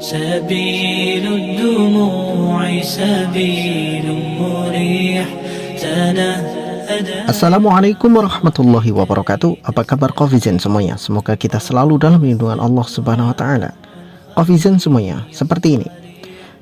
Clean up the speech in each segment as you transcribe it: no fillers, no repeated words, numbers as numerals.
سبيل الدموع سبيل مريح Assalamualaikum warahmatullahi wabarakatuh. Apa kabar Covizen semuanya? Semoga kita selalu dalam lindungan Allah Subhanahu wa taala. Covizen semuanya, seperti ini.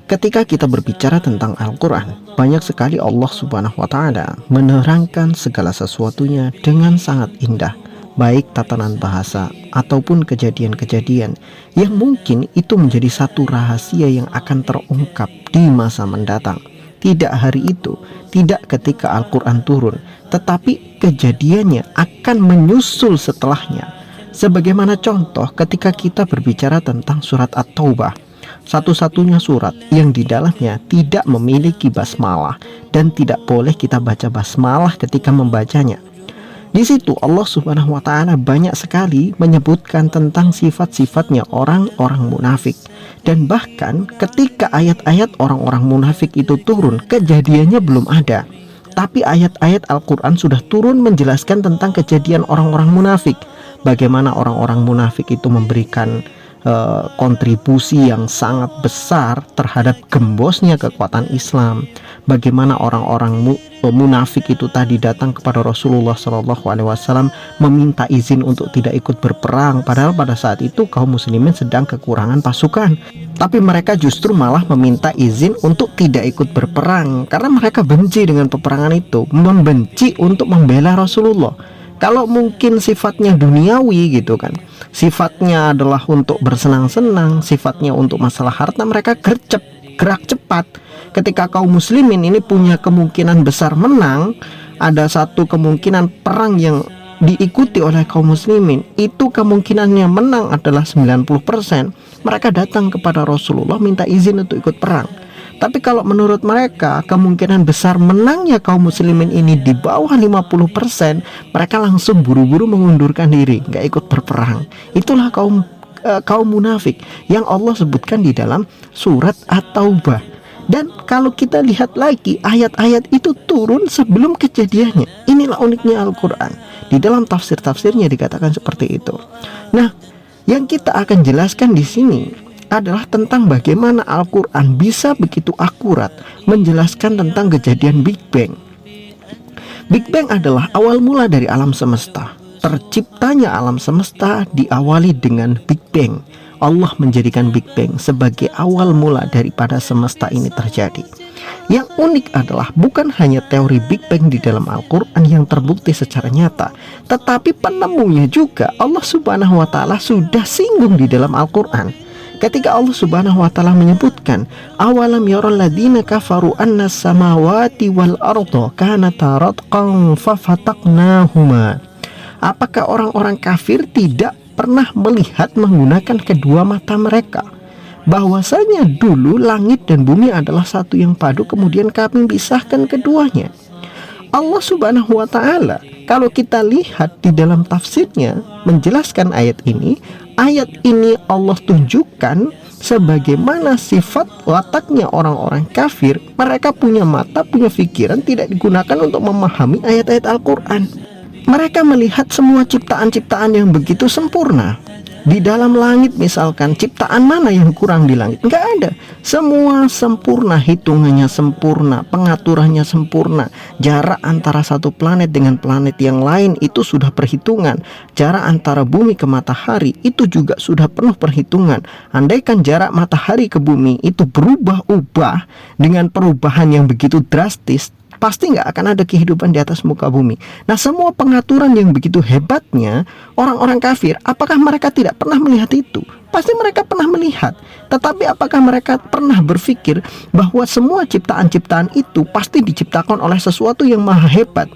Ketika kita berbicara tentang Al-Qur'an, banyak sekali Allah Subhanahu wa taala menerangkan segala sesuatunya dengan sangat indah, baik tatanan bahasa ataupun kejadian-kejadian yang mungkin itu menjadi satu rahasia yang akan terungkap di masa mendatang. Tidak hari itu, tidak ketika Al-Quran turun, tetapi kejadiannya akan menyusul setelahnya. Sebagaimana contoh ketika kita berbicara tentang surat At-Taubah, satu-satunya surat yang di dalamnya tidak memiliki basmalah dan tidak boleh kita baca basmalah ketika membacanya. Di situ Allah Subhanahu wa taala banyak sekali menyebutkan tentang sifat-sifatnya orang-orang munafik. Dan bahkan ketika ayat-ayat orang-orang munafik itu turun, kejadiannya belum ada. Tapi ayat-ayat Al-Quran sudah turun menjelaskan tentang kejadian orang-orang munafik. Bagaimana orang-orang munafik itu memberikan kontribusi yang sangat besar terhadap gembosnya kekuatan Islam. Bagaimana orang-orang munafik itu tadi datang kepada Rasulullah SAW meminta izin untuk tidak ikut berperang, padahal pada saat itu kaum muslimin sedang kekurangan pasukan. Tapi mereka justru malah meminta izin untuk tidak ikut berperang karena mereka benci dengan peperangan itu, membenci untuk membela Rasulullah. Kalau mungkin sifatnya duniawi gitu kan, sifatnya adalah untuk bersenang-senang, sifatnya untuk masalah harta, mereka gerak cepat. Ketika kaum muslimin ini punya kemungkinan besar menang, ada satu kemungkinan perang yang diikuti oleh kaum muslimin, itu kemungkinannya menang adalah 90%. Mereka datang kepada Rasulullah minta izin untuk ikut perang. Tapi kalau menurut mereka kemungkinan besar menangnya kaum muslimin ini di bawah 50%, mereka langsung buru-buru mengundurkan diri, nggak ikut berperang. Itulah kaum munafik yang Allah sebutkan di dalam surat At-Taubah. Dan kalau kita lihat lagi, ayat-ayat itu turun sebelum kejadiannya. Inilah uniknya Al-Quran. Di dalam tafsir-tafsirnya dikatakan seperti itu. Nah, yang kita akan jelaskan di sini adalah tentang bagaimana Al-Quran bisa begitu akurat menjelaskan tentang kejadian Big Bang. Big Bang adalah awal mula dari alam semesta. Terciptanya alam semesta diawali dengan Big Bang. Allah menjadikan Big Bang sebagai awal mula daripada semesta ini terjadi. Yang unik adalah bukan hanya teori Big Bang di dalam Al-Quran yang terbukti secara nyata, tetapi penemunya juga Allah Subhanahu wa taala sudah singgung di dalam Al-Quran. Ketika Allah Subhanahu wa taala menyebutkan, awalam yaral ladzina kafaru anna samawati wal arda kanata ratqan fafataqnahuma. Apakah orang-orang kafir tidak pernah melihat menggunakan kedua mata mereka bahwasanya dulu langit dan bumi adalah satu yang padu, kemudian kami pisahkan keduanya? Allah Subhanahu wa taala, kalau kita lihat di dalam tafsirnya menjelaskan ayat ini Allah tunjukkan sebagaimana sifat wataknya orang-orang kafir. Mereka punya mata, punya pikiran, tidak digunakan untuk memahami ayat-ayat Al-Quran. Mereka melihat semua ciptaan-ciptaan yang begitu sempurna. Di dalam langit misalkan, ciptaan mana yang kurang di langit? Enggak ada. Semua sempurna, hitungannya sempurna, pengaturannya sempurna. Jarak antara satu planet dengan planet yang lain itu sudah perhitungan. Jarak antara bumi ke matahari itu juga sudah penuh perhitungan. Andaikan jarak matahari ke bumi itu berubah-ubah dengan perubahan yang begitu drastis, pasti nggak akan ada kehidupan di atas muka bumi. Nah, semua pengaturan yang begitu hebatnya orang-orang kafir, apakah mereka tidak pernah melihat itu? Pasti mereka pernah melihat. Tetapi apakah mereka pernah berpikir bahwa semua ciptaan-ciptaan itu pasti diciptakan oleh sesuatu yang maha hebat,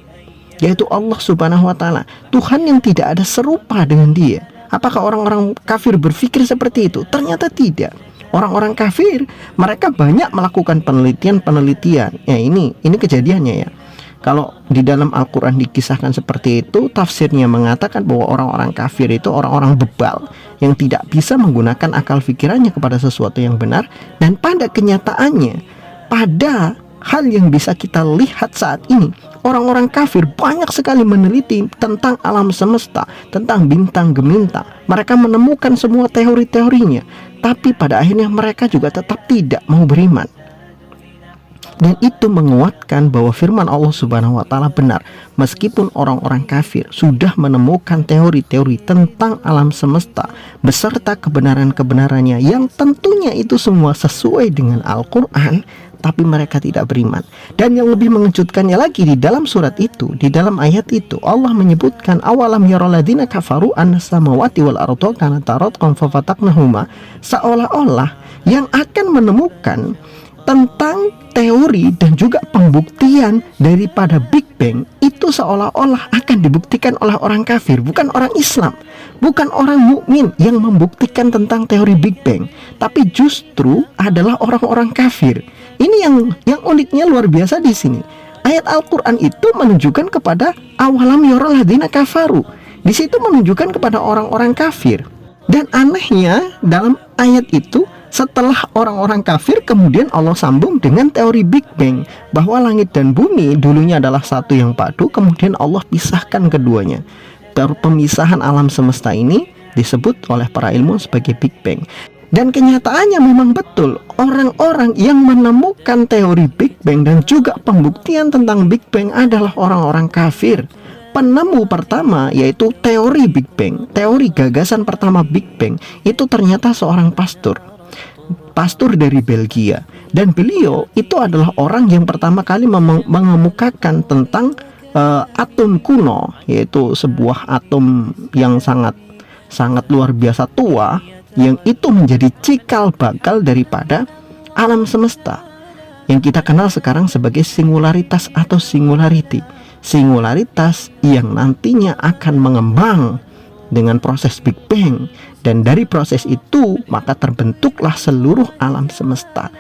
yaitu Allah Subhanahu wa taala, Tuhan yang tidak ada serupa dengan Dia? Apakah orang-orang kafir berpikir seperti itu? Ternyata tidak. Orang-orang kafir, mereka banyak melakukan penelitian. Ya, ini kejadiannya ya. Kalau di dalam Al-Quran dikisahkan seperti itu, tafsirnya mengatakan bahwa orang-orang kafir itu orang-orang bebal yang tidak bisa menggunakan akal pikirannya kepada sesuatu yang benar. Dan pada kenyataannya, pada hal yang bisa kita lihat saat ini. Orang-orang kafir banyak sekali meneliti tentang alam semesta, tentang bintang gemintang. Mereka menemukan semua teori-teorinya, tapi pada akhirnya mereka juga tetap tidak mau beriman. Dan itu menguatkan bahwa firman Allah Subhanahu wa taala benar. Meskipun orang-orang kafir sudah menemukan teori-teori tentang alam semesta beserta kebenaran-kebenarannya yang tentunya itu semua sesuai dengan Al-Qur'an, tapi mereka tidak beriman. Dan yang lebih mengejutkannya lagi, di dalam surat itu, di dalam ayat itu, Allah menyebutkan awalam yaralladzina kafaru annas samawati wal arda kanata ratqan fafataqnahuma, seolah-olah yang akan menemukan tentang teori dan juga pembuktian daripada Big Bang itu seolah-olah akan dibuktikan oleh orang kafir, bukan orang Islam, bukan orang mukmin yang membuktikan tentang teori Big Bang, tapi justru adalah orang-orang kafir. Ini yang uniknya luar biasa di sini. Ayat Al-Qur'an itu menunjukkan kepada awalam yarul ladzina kafaru. Di situ menunjukkan kepada orang-orang kafir. Dan anehnya dalam ayat itu, setelah orang-orang kafir, kemudian Allah sambung dengan teori Big Bang, bahwa langit dan bumi dulunya adalah satu yang padu, kemudian Allah pisahkan keduanya. Pemisahan alam semesta ini disebut oleh para ilmuwan sebagai Big Bang. Dan kenyataannya memang betul, orang-orang yang menemukan teori Big Bang dan juga pembuktian tentang Big Bang adalah orang-orang kafir. Penemu pertama yaitu teori Big Bang, teori gagasan pertama Big Bang, itu ternyata seorang pastor dari Belgia. Dan beliau itu adalah orang yang pertama kali mengemukakan tentang atom kuno, yaitu sebuah atom yang sangat luar biasa tua, yang itu menjadi cikal bakal daripada alam semesta yang kita kenal sekarang sebagai singularitas atau singularity. Singularitas yang nantinya akan mengembang dengan proses Big Bang, dan dari proses itu maka terbentuklah seluruh alam semesta.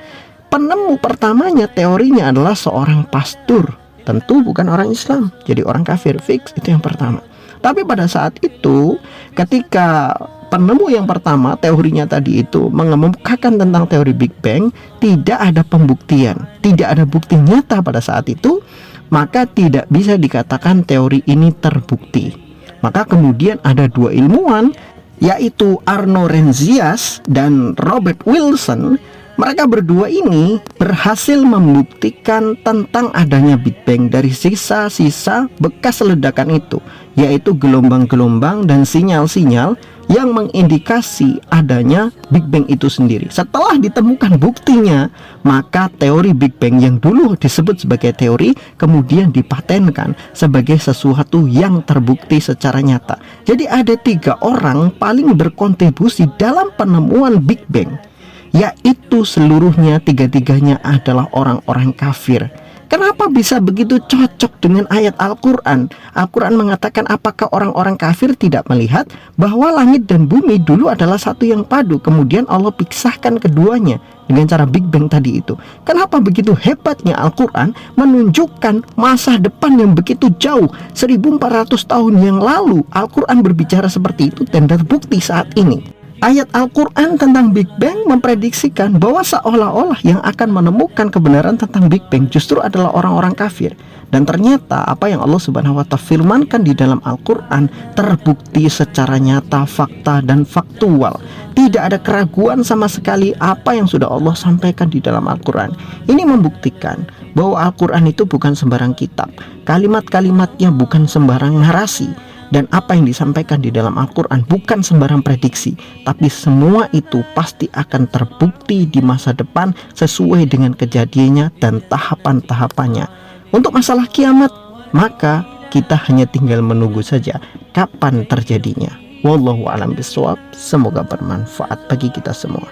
Penemu pertamanya teorinya adalah seorang pastor, tentu bukan orang Islam, jadi orang kafir fix, itu yang pertama. Tapi pada saat itu ketika penemu yang pertama teorinya tadi itu mengemukakan tentang teori Big Bang, tidak ada pembuktian, tidak ada bukti nyata pada saat itu, maka tidak bisa dikatakan teori ini terbukti. Maka kemudian ada dua ilmuwan, yaitu Arno Renzias dan Robert Wilson. Mereka berdua ini berhasil membuktikan tentang adanya Big Bang dari sisa-sisa bekas ledakan itu, yaitu gelombang-gelombang dan sinyal-sinyal yang mengindikasi adanya Big Bang itu sendiri. Setelah ditemukan buktinya, maka teori Big Bang yang dulu disebut sebagai teori kemudian dipatenkan sebagai sesuatu yang terbukti secara nyata. Jadi ada 3 orang paling berkontribusi dalam penemuan Big Bang, yaitu seluruhnya 3-tiganya adalah orang-orang kafir. Kenapa bisa begitu cocok dengan ayat Al-Quran? Al-Quran mengatakan apakah orang-orang kafir tidak melihat bahwa langit dan bumi dulu adalah satu yang padu, kemudian Allah pisahkan keduanya dengan cara Big Bang tadi itu. Kenapa begitu hebatnya Al-Quran menunjukkan masa depan yang begitu jauh, 1400 tahun yang lalu Al-Quran berbicara seperti itu dan terbukti saat ini. Ayat Al-Quran tentang Big Bang memprediksikan bahwa seolah-olah yang akan menemukan kebenaran tentang Big Bang justru adalah orang-orang kafir. Dan ternyata apa yang Allah Subhanahu wa ta'ala firmankan di dalam Al-Quran terbukti secara nyata, fakta dan faktual. Tidak ada keraguan sama sekali apa yang sudah Allah sampaikan di dalam Al-Quran. Ini membuktikan bahwa Al-Quran itu bukan sembarang kitab, kalimat-kalimatnya bukan sembarang narasi, dan apa yang disampaikan di dalam Al-Quran bukan sembarang prediksi, tapi semua itu pasti akan terbukti di masa depan sesuai dengan kejadiannya dan tahapan-tahapannya. Untuk masalah kiamat, maka kita hanya tinggal menunggu saja kapan terjadinya. Wallahu a'lam bishawab. Semoga bermanfaat bagi kita semua.